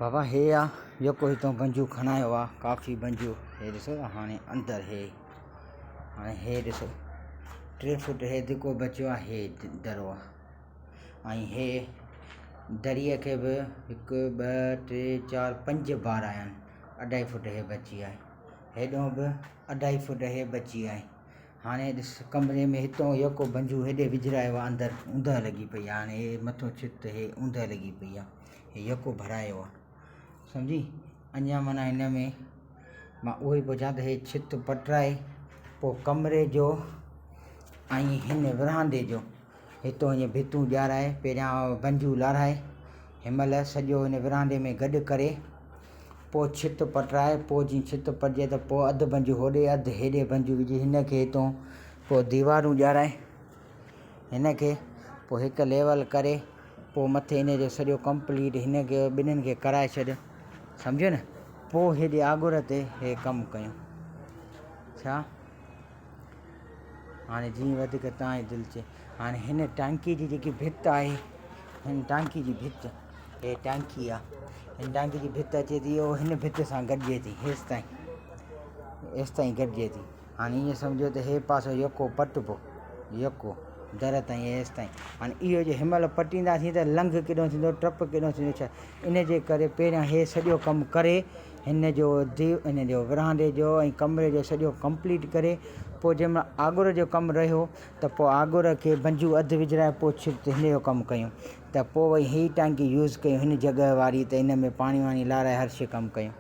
बाबा हे आ जेको हितों बंजू खणायो आहे काफ़ी बंजू हे ॾिसो हाणे अंदरि हे हाणे हे ॾिसो 3 फुट हे धिको बचियो आहे हे दरो आहे ऐं हे दरीअ खे बि 1 2 3 4 5 बार आया आहिनि 2.5 फुट हे बची आहे हेॾो बि 2.5 फुट हे बची आहे। हाणे ॾिस कमरे में हितों यको बंजू हेॾे विझरायो आहे अंदरि ऊंदहि लॻी पई आहे। हाणे हे मथो छित हे ऊंदहि लॻी पई आहे हे यको भरायो आहे सम्झी। अञा माना हिन में मां उहो ई पुछां त हे छित पटराए पोइ कमरे जो ऐं हिन विरांडे जो हितों हीअं भितूं ॾियाराए पहिरियां बंजू लाराए हिनमहिल सॼो हिन विरांडे में गॾु करे पोइ छित पटराए पोइ जीअं छित पटिजे त पोइ अधु बंजू होॾे अधु हेॾे बंजू विझी हिन खे हितों पोइ दीवारूं ॾियाराए हिन खे पोइ हिकु लेवल करे पोइ मथे हिन जो सॼो कंप्लीट हिन खे ॿिन्हिनि खे कराए छॾ सम्झो न। पोइ हेॾे आगुर ते हे कमु कयूं छा। हाणे जीअं वधीक तव्हांजी दिलि चए हाणे हिन टांकी जी जेकी भित आहे हिन टांकी जी भित हे टांकी आहे हिन टांकी जी भित अचे थी इहो हिन भित सां गॾिजे थी हेसि ताईं गॾिजे थी। हाणे ईअं सम्झो त हे पासो यको पटिबो यको दर ताईं हेसि ताईं। हाणे इहो जे हिनमहिल पटींदासीं त लंघ केॾो थींदो टप केॾो थींदो छा इन जे करे पहिरियां हे सॼो कमु करे हिन जो हिन जो विरांडे जो ऐं कमरे जो सॼो कंप्लीट करे पोइ जंहिंमहिल आगुर जो कमु रहियो त पोइ आगुर खे बंजू अधु विझराए पोइ छित हिन जो कमु कयूं त पोइ वरी हीअ टांकी यूज़ कयूं हिन जॻह वारी त हिन में पाणी वाणी लाराए हर शइ कमु कयूं।